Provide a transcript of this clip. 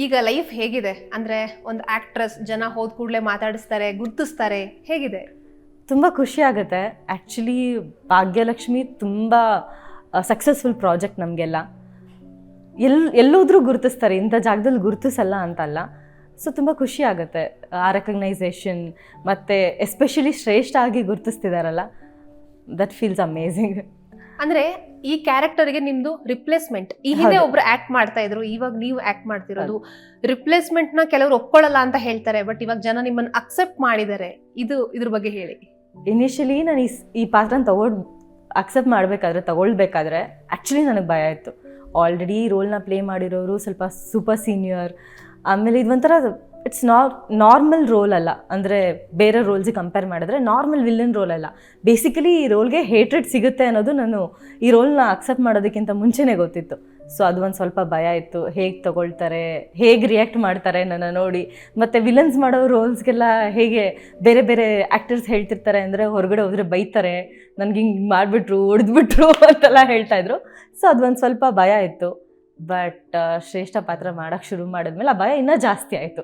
ಈಗ ಲೈಫ್ ಹೇಗಿದೆ ಅಂದ್ರೆ ಒಂದು ಆಕ್ಟ್ರೆಸ್ ಜನ ಹೋದ ಕೂಡಲೇ ಮಾತಾಡಿಸ್ತಾರೆ, ಗುರ್ತಿಸ್ತಾರೆ, ಹೇಗಿದೆ? ತುಂಬ ಖುಷಿ ಆಗುತ್ತೆ. ಆ್ಯಕ್ಚುಲಿ ಭಾಗ್ಯಲಕ್ಷ್ಮಿ ತುಂಬ ಸಕ್ಸಸ್ಫುಲ್ ಪ್ರಾಜೆಕ್ಟ್ ನಮಗೆಲ್ಲ. ಎಲ್ಲೋದ್ರೂ ಗುರುತಿಸ್ತಾರೆ, ಇಂಥ ಜಾಗದಲ್ಲಿ ಗುರುತಿಸಲ್ಲ ಅಂತಲ್ಲ. ಸೊ ತುಂಬ ಖುಷಿ ಆಗುತ್ತೆ ಆ ರೆಕಗ್ನೈಸೇಷನ್, ಮತ್ತು ಎಸ್ಪೆಷಲಿ ಶ್ರೇಷ್ಠ ಆಗಿ ಗುರುತಿಸ್ತಿದಾರಲ್ಲ, ದಟ್ ಫೀಲ್ಸ್ ಅಮೇಝಿಂಗ್. ಅಂದ್ರೆ ಈ ಕ್ಯಾರೆಕ್ಟರ್ಗೆ ನಿಮ್ದು ರಿಪ್ಲೇಸ್ಮೆಂಟ್, ಈ ಹಿಂದೆ ಒಬ್ರು ಆಕ್ಟ್ ಮಾಡ್ತಾ ಇದ್ರು, ಇವಾಗ ನೀವು ಆಕ್ಟ್ ಮಾಡ್ತಿರೋದು. ರಿಪ್ಲೇಸ್ಮೆಂಟ್ ನ ಕೆಲವರು ಒಪ್ಕೊಳ್ಳಲ್ಲ ಅಂತ ಹೇಳ್ತಾರೆ, ಬಟ್ ಇವಾಗ ಜನ ನಿಮ್ಮನ್ನ ಅಕ್ಸೆಪ್ಟ್ ಮಾಡಿದ್ದಾರೆ. ಇದ್ರ ಬಗ್ಗೆ ಹೇಳಿ. ಇನಿಷಿಯಲಿ ನಾನು ಈ ಪಾತ್ರನ ಅಕ್ಸೆಪ್ಟ್ ತಗೊಳ್ಬೇಕಾದ್ರೆ ಆ್ಯಕ್ಚುಲಿ ನನಗೆ ಭಯ ಇತ್ತು. ಆಲ್ರೆಡಿ ರೋಲ್ನ ಪ್ಲೇ ಮಾಡಿರೋರು ಸ್ವಲ್ಪ ಸೂಪರ್ ಸೀನಿಯರ್, ಆಮೇಲೆ ಇದೊಂಥರ ಇಟ್ಸ್ ನಾರ್ಮಲ್ ರೋಲ್ ಅಲ್ಲ, ಅಂದರೆ ಬೇರೆ ರೋಲ್ಸಿಗೆ ಕಂಪೇರ್ ಮಾಡಿದ್ರೆ ನಾರ್ಮಲ್ ವಿಲ್ಲನ್ ರೋಲ್ ಅಲ್ಲ. ಬೇಸಿಕಲಿ ಈ ರೋಲ್ಗೆ ಹೇಟ್ರೆಡ್ ಸಿಗುತ್ತೆ ಅನ್ನೋದು ನಾನು ಈ ರೋಲ್ನ ಅಕ್ಸೆಪ್ಟ್ ಮಾಡೋದಕ್ಕಿಂತ ಮುಂಚೆನೇ ಗೊತ್ತಿತ್ತು. ಸೊ ಅದು ಒಂದು ಸ್ವಲ್ಪ ಭಯ ಇತ್ತು, ಹೇಗೆ ತಗೊಳ್ತಾರೆ, ಹೇಗೆ ರಿಯಾಕ್ಟ್ ಮಾಡ್ತಾರೆ ನನ್ನ ನೋಡಿ. ಮತ್ತು ವಿಲನ್ಸ್ ಮಾಡೋ ರೋಲ್ಸ್ಗೆಲ್ಲ ಹೇಗೆ ಬೇರೆ ಬೇರೆ ಆ್ಯಕ್ಟರ್ಸ್ ಹೇಳ್ತಿರ್ತಾರೆ ಅಂದರೆ, ಹೊರಗಡೆ ಹೋದರೆ ಬೈತಾರೆ, ನನಗೆ ಹಿಂಗೆ ಮಾಡಿಬಿಟ್ರು, ಹೊಡೆದ್ಬಿಟ್ರು ಅಂತೆಲ್ಲ ಹೇಳ್ತಾಯಿದ್ರು. ಸೊ ಅದೊಂದು ಸ್ವಲ್ಪ ಭಯ ಇತ್ತು. ಬಟ್ ಶ್ರೇಷ್ಠ ಪಾತ್ರ ಮಾಡೋಕ್ಕೆ ಶುರು ಮಾಡಿದ್ಮೇಲೆ ಆ ಭಯ ಇನ್ನೂ ಜಾಸ್ತಿ ಆಯಿತು.